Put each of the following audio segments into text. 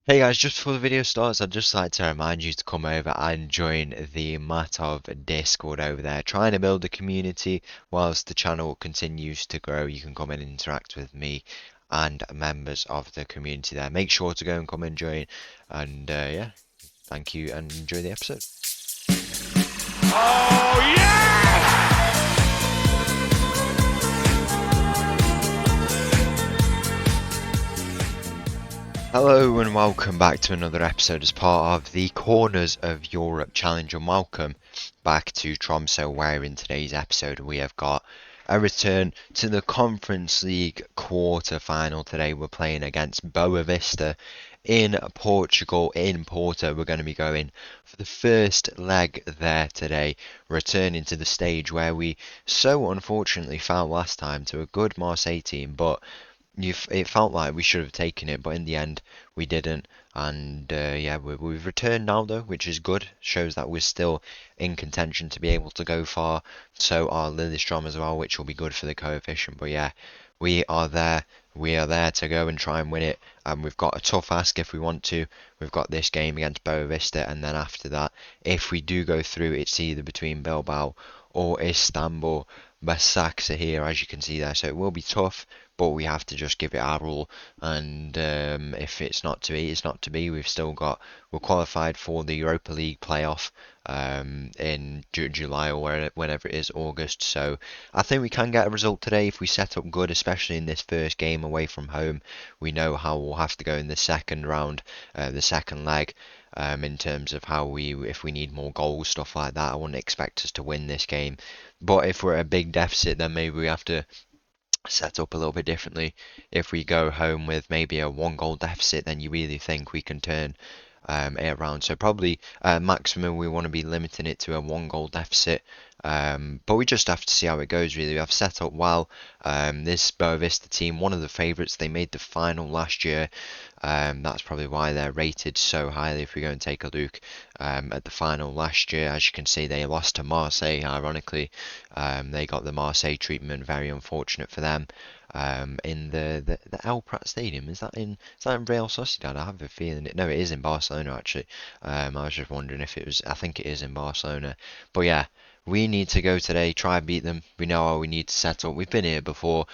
Hey guys, just before the video starts, I'd just like to remind you to come over and join the Matov Discord over there, trying to build a community whilst the channel continues to grow. You can come and interact with me and members of the community there. Make sure to go and come and join, and yeah, thank you and enjoy the episode. Oh, yes! Hello and welcome back to another episode as part of the Corners of Europe Challenge, and welcome back to Tromso, where in today's episode we have got a return to the Conference League quarter-final. Today we're playing against Boa Vista in Portugal, in Porto. We're going to be going for the first leg there today, returning to the stage where we so unfortunately fell last time to a good Marseille team, but it felt like we should have taken it, but in the end we didn't. And yeah, we've returned now though, which is good. Shows that we're still in contention to be able to go far. So are Lillestrom as well, which will be good for the coefficient. But yeah, we are there. We are there to go and try and win it. And we've got a tough ask if we want to. We've got this game against Boa Vista, and then after that, if we do go through, it's either between Bilbao or Istanbul. Basaksehir here, as you can see there. So it will be tough, but we have to just give it our all. And if it's not to be, it's not to be. We're qualified for the Europa League playoff in July or whenever it is, August. So I think we can get a result today if we set up good, especially in this first game away from home. We know how we'll have to go in the second round, the second leg. In terms of if we need more goals, stuff like that, I wouldn't expect us to win this game. But if we're at a big deficit, then maybe we have to set up a little bit differently. If we go home with maybe a 1 goal deficit, then you really think we can turn it around. So probably maximum we want to be limiting it to a 1 goal deficit. But we just have to see how it goes really. I've set up well. This Boa Vista team, one of the favourites, they made the final last year. That's probably why they're rated so highly. If we go and take a look at the final last year, as you can see, they lost to Marseille. Ironically, they got the Marseille treatment. Very unfortunate for them. In the El Prat Stadium, is that in Real Sociedad? I have a feeling no, it is in Barcelona actually. I was just wondering if it was. I think it is in Barcelona. But yeah, we need to go today, try and beat them. We know how we need to set up. We've been here before.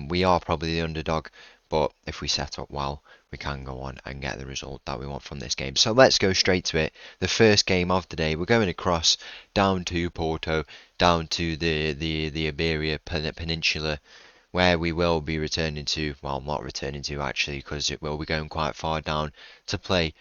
We are probably the underdog, but if we set up well, we can go on and get the result that we want from this game. So let's go straight to it. The first game of the day, we're going across down to Porto, down to the Iberia Peninsula, where we will be returning to, well, not returning to actually, because it will be going quite far down to play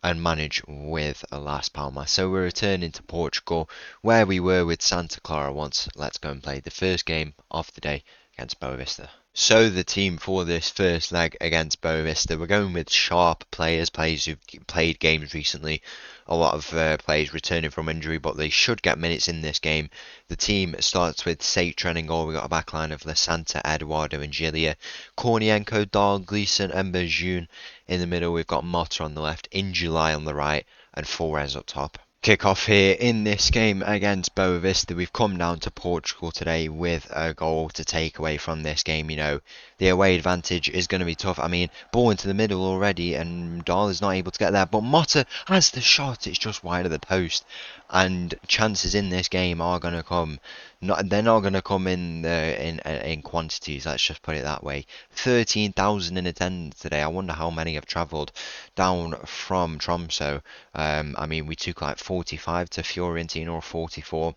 and manage with Las Palmas. So we're returning to Portugal, where we were with Santa Clara once. Let's go and play the first game of the day against Boa Vista. So the team for this first leg against Boa Vista, we're going with sharp players who've played games recently. A lot of players returning from injury, but they should get minutes in this game. The team starts with Saitren in goal. We've got a backline of Lasanta, Eduardo and Gilia. Kornienko, Dahl, Gleason and Berjun. In the middle, we've got Motta on the left, Injulai on the right, and Flores up top. Kick off here in this game against Boa Vista. We've come down to Portugal today with a goal to take away from this game. You know, the away advantage is going to be tough. I mean, ball into the middle already, and Dahl is not able to get there. But Motta has the shot. It's just wide of the post. And chances in this game are going to come. They're not going to come in quantities. Let's just put it that way. 13,000 in attendance today. I wonder how many have travelled down from Tromso. I mean, we took like 45 to Fiorentina or 44.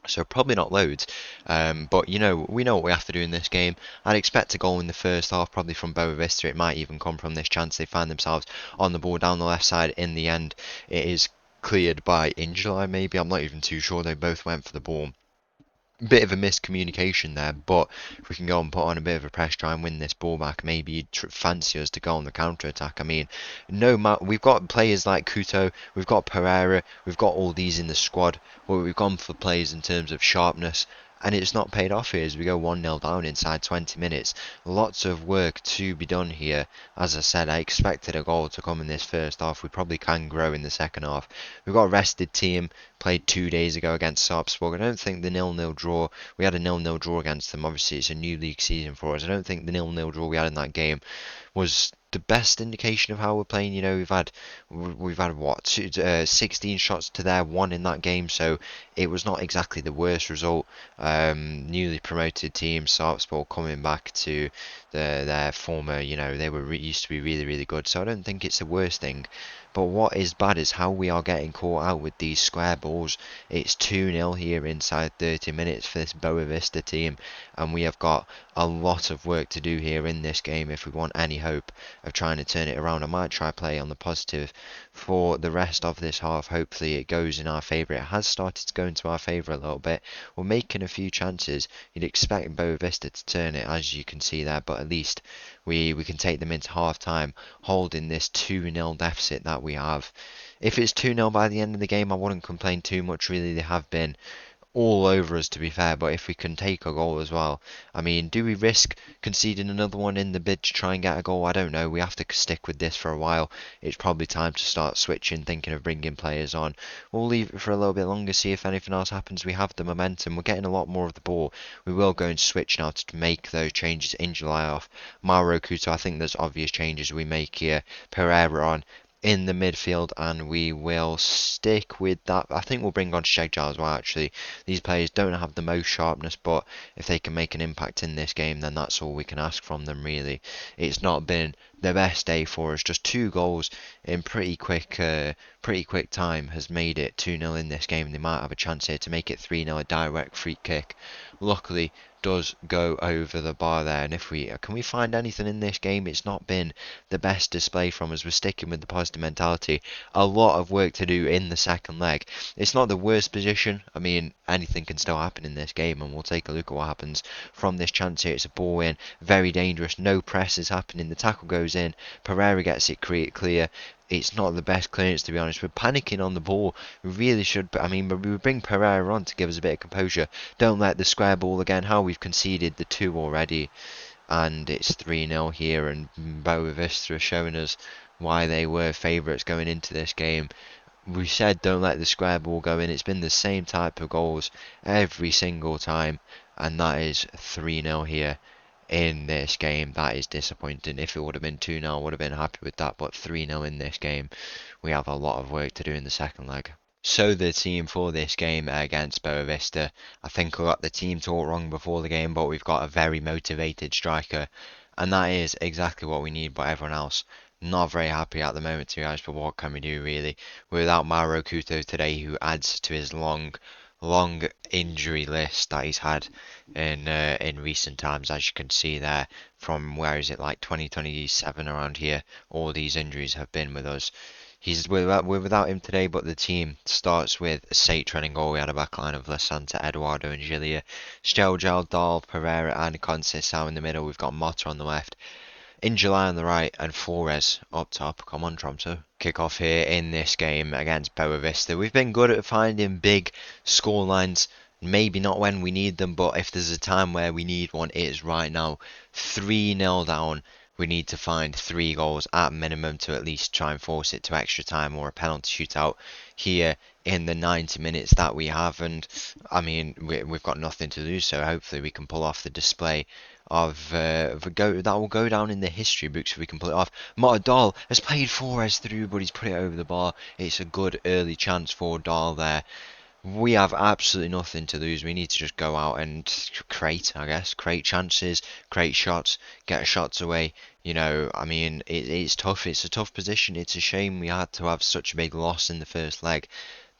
So probably not loads, but you know, we know what we have to do in this game. I'd expect a goal in the first half, probably from Boa Vista. It might even come from this chance they find themselves on the ball down the left side. In the end, it is cleared by Injulai, maybe. I'm not even too sure. They both went for the ball. Bit of a miscommunication there, but if we can go and put on a bit of a press, try and win this ball back, maybe you'd fancy us to go on the counter attack. I mean, we've got players like Couto, we've got Pereira, we've got all these in the squad, where we've gone for players in terms of sharpness, and it's not paid off here as we go 1-0 down inside 20 minutes. Lots of work to be done here. As I said, I expected a goal to come in this first half. We probably can grow in the second half. We've got a rested team, played 2 days ago against Sarpsborg. I don't think the 0-0 draw, we had a 0-0 draw against them. Obviously, it's a new league season for us. I don't think the 0-0 draw we had in that game was the best indication of how we're playing. You know, we've had what 16 shots to their one in that game, so it was not exactly the worst result. Newly promoted team Sarpsborg coming back to their former, they were used to be really really good, so I don't think it's the worst thing. But what is bad is how we are getting caught out with these square balls. It's 2-0 here inside 30 minutes for this Boa Vista team, and we have got a lot of work to do here in this game if we want any hope of trying to turn it around. I might try play on the positive for the rest of this half. Hopefully it goes in our favour. It has started to go into our favour a little bit. We're making a few chances. You'd expect Boa Vista to turn it, as you can see there, but at least we can take them into half time holding this 2-0 deficit that we have. If it's 2-0 by the end of the game, I wouldn't complain too much. Really, they have been all over us, to be fair, but if we can take a goal as well. I mean, do we risk conceding another one in the bid to try and get a goal? I don't know. We have to stick with this for a while. It's probably time to start switching, thinking of bringing players on. We'll leave it for a little bit longer, see if anything else happens. We have the momentum. We're getting a lot more of the ball. We will go and switch now to make those changes in July off. Mauro Couto, I think there's obvious changes we make here. Pereira on in the midfield, and we will stick with that. I think we'll bring on Shegjal as well, actually. These players don't have the most sharpness, but if they can make an impact in this game, then that's all we can ask from them, really. It's not been the best day for us. Just 2 goals in pretty quick time has made it 2-0 in this game. They might have a chance here to make it 3-0, a direct free kick. Luckily, does go over the bar there, and if we can we find anything in this game, it's not been the best display from us. We're sticking with the positive mentality. A lot of work to do in the second leg. It's not the worst position. I mean, anything can still happen in this game, and we'll take a look at what happens from this chance here. It's a ball in, very dangerous, no press is happening, the tackle goes in, Pereira gets it clear. It's not the best clearance, to be honest. We're panicking on the ball. We really should. I mean, we bring Pereira on to give us a bit of composure. Don't let the square ball again. How we've conceded the 2 already, and it's 3-0 here. And Boa Vista are showing us why they were favourites going into this game. We said don't let the square ball go in. It's been the same type of goals every single time, and that is 3-0 here in this game. That is disappointing. If it would have been 2-0, I would have been happy with that, but 3-0 in this game. We have a lot of work to do in the second leg. So the team for this game against Boa Vista, I think I got the team talk wrong before the game, but we've got a very motivated striker, and that is exactly what we need, but everyone else not very happy at the moment, to be honest, but what can we do, really? We're without Mauro Couto today, who adds to his long injury list that he's had in recent times, as you can see there. From where is it, like 2027 around here, all these injuries have been with us. We're without him today, but the team starts with Satran in goal. We had a backline of La Santa, Eduardo and Gilia, Stelgel, Dahl, Pereira and Conceição in the middle. We've got Motta on the left, in July on the right, and Flores up top. Come on, Tromso. Kick off here in this game against Boa Vista. We've been good at finding big score lines. Maybe not when we need them, but if there's a time where we need one, it is right now. 3-0 down. We need to find 3 goals at minimum to at least try and force it to extra time or a penalty shootout here in the 90 minutes that we have. And I mean, we've got nothing to lose, so hopefully we can pull off the display that will go down in the history books if we can pull it off. Dahl has played Flores through, but he's put it over the bar. It's a good early chance for Dahl there. We have absolutely nothing to lose. We need to just go out and create chances, create shots, get shots away. I mean, it's tough. It's a tough position. It's a shame we had to have such a big loss in the first leg.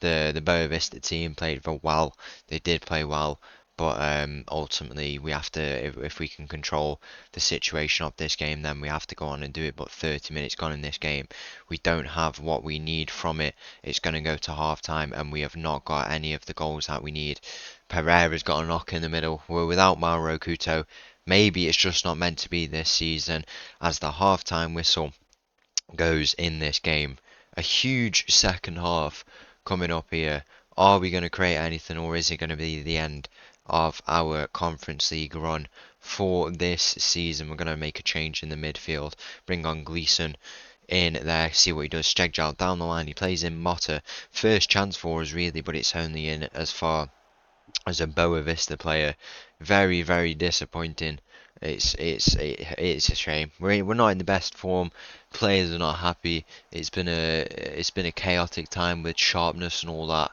The Boa Vista team played well. They did play well, but ultimately we have to, if we can control the situation of this game, then we have to go on and do it. But 30 minutes gone in this game, we don't have what we need from it. It's going to go to half time, and we have not got any of the goals that we need. Pereira's got a knock in the middle. We're without Mauro Couto. Maybe it's just not meant to be this season, as the half time whistle goes in this game. A huge second half coming up here. Are we going to create anything, or is it going to be the end of our Conference League run for this season? We're going to make a change in the midfield, bring on Gleeson in there, see what he does. Stegjal down the line, he plays in Motta. First chance for us, really, but it's only in as far as a Boa Vista player. Very, very disappointing It's a shame. We're not in the best form. Players are not happy. It's been a chaotic time with sharpness and all that.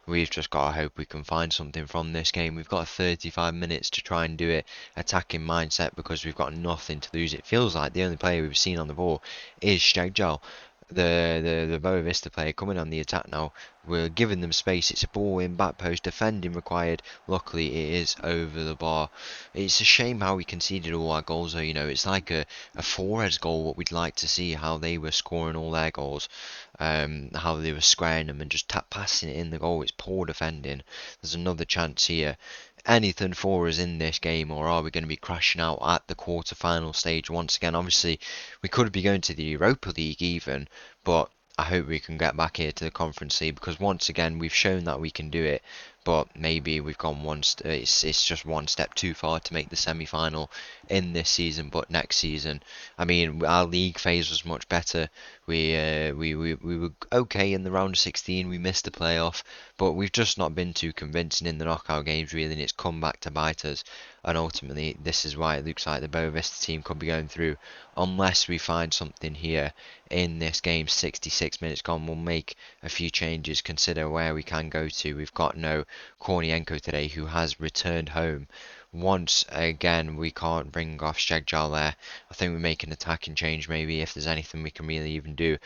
We've just got to hope we can find something from this game. We've got 35 minutes to try and do it. Attacking mindset because we've got nothing to lose. It feels like the only player we've seen on the ball is Steggall. The Boa Vista player coming on the attack now. We're giving them space. It's a ball in back post. Defending required. Luckily, it is over the bar. It's a shame how we conceded all our goals though. It's like a Flores goal. What we'd like to see how they were scoring all their goals. How they were squaring them and just passing it in the goal. It's poor defending. There's another chance here. Anything for us in this game, or are we going to be crashing out at the quarter-final stage once again? Obviously, we could be going to the Europa League even, but I hope we can get back here to the Conference League because once again we've shown that we can do it, but maybe we've gone it's just one step too far to make the semi-final in this season. But next season, I mean, our league phase was much better. We were okay in the round of 16. We missed the playoff, but we've just not been too convincing in the knockout games really, and it's come back to bite us. And ultimately, this is why it looks like the Boa Vista team could be going through unless we find something here in this game. 66 minutes gone, we'll make a few changes, consider where we can go to. We've got no Kornienko today, who has returned home. Once again, we can't bring off Steggall there. I think we make an attacking change maybe if there's anything we can really even do.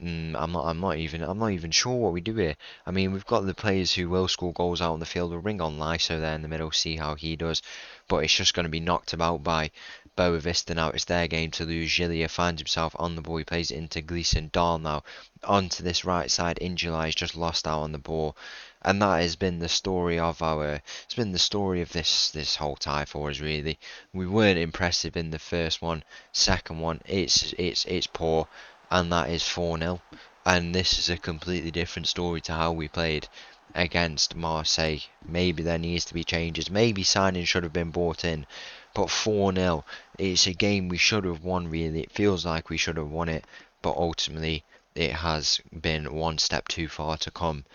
I'm not even sure what we do here. I mean, we've got the players who will score goals out on the field. We'll ring on Lyso there in the middle, see how he does. But it's just going to be knocked about by Boa Vista now. It's their game to lose. Gilia finds himself on the ball. He plays it into Gleeson. Dahl now onto this right side. In July, he's just lost out on the ball. And that has been the story of it's been the story of this whole tie for us really. We weren't impressive in the first one. Second one, it's poor, and that is 4-0. And this is a completely different story to how we played against Marseille. Maybe there needs to be changes. Maybe signing should have been brought in. But 4-0, it's a game we should have won really. It feels like we should have won it, but ultimately it has been one step too far to come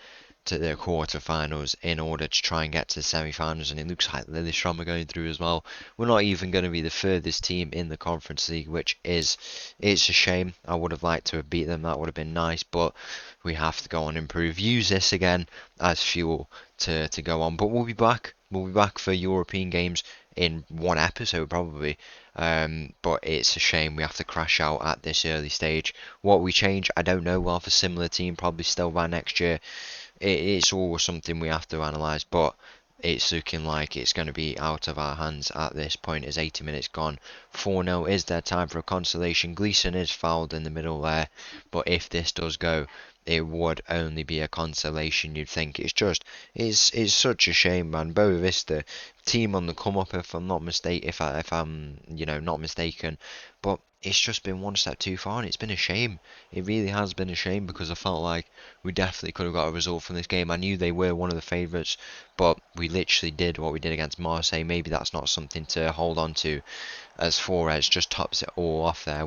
to the quarterfinals in order to try and get to the semi-finals, and it looks like Lillestrøm are going through as well. We're not even going to be the furthest team in the Conference League, which it's a shame. I would have liked to have beat them. That would have been nice, but we have to go on and improve. Use this again as fuel to go on. But we'll be back. We'll be back for European games in one episode probably. But it's a shame we have to crash out at this early stage. What we change, I don't know. We'll have a similar team probably still by next year. It's always something we have to analyse, but it's looking like it's going to be out of our hands at this point as 80 minutes gone. 4-0 is their time for a consolation. Gleeson is fouled in the middle there, but if this does go, it would only be a consolation, you'd think. It's such a shame, man. Boa Vista team on the come up, if I'm not mistaken, if I'm not mistaken, but it's just been one step too far, and it's been a shame. It really has been a shame because I felt like we definitely could have got a result from this game. I knew they were one of the favourites, but we literally did what we did against Marseille. Maybe that's not something to hold on to, as Flores just tops it all off there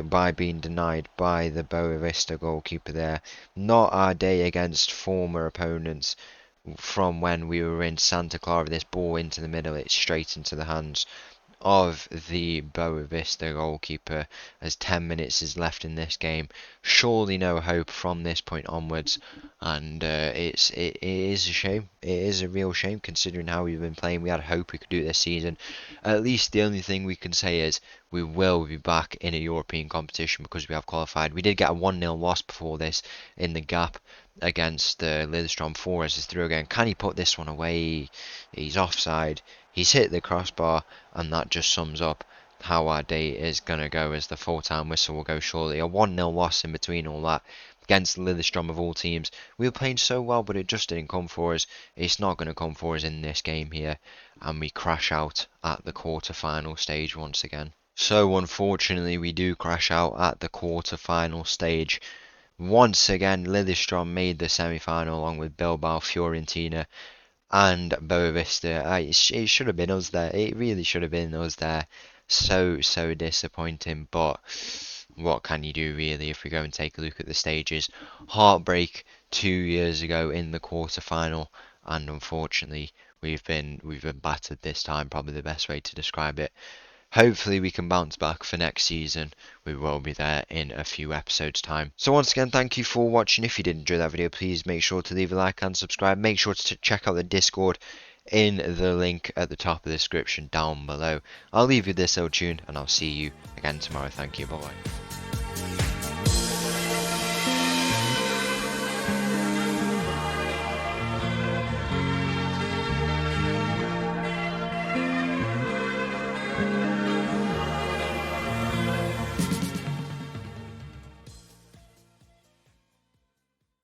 by being denied by the Boa Vista goalkeeper there. Not our day against former opponents from when we were in Santa Clara. This ball into the middle, it's straight into the hands of the Boa Vista goalkeeper as 10 minutes is left in this game. Surely no hope from this point onwards, and it is a shame. It is a real shame considering how we've been playing. We had hope we could do it this season. At least the only thing we can say is we will be back in a European competition because we have qualified. We did get a 1-0 loss before this in the gap against Lillestrøm. Flores is through again. Can he put this one away? He's offside. He's hit the crossbar, and that just sums up how our day is going to go as the full-time whistle will go shortly. A 1-0 loss in between all that against Lillestrøm of all teams. We were playing so well, but it just didn't come for us. It's not going to come for us in this game here, and we crash out at the quarter-final stage once again. So unfortunately, we do crash out at the quarter-final stage. Once again, Lillestrøm made the semi-final along with Bilbao, Fiorentina, and Boa Vista. It should have been us there. It really should have been us there. So disappointing, but what can you do really if we go and take a look at the stages? Heartbreak 2 years ago in the quarter-final, and unfortunately we've been battered this time, probably the best way to describe it. Hopefully we can bounce back for next season. We will be there in a few episodes time. So once again, thank you for watching. If you did enjoy that video, please make sure to leave a like and subscribe. Make sure to check out the Discord in the link at the top of the description down below. I'll leave you this little tune and I'll see you again tomorrow. Thank you. Bye bye.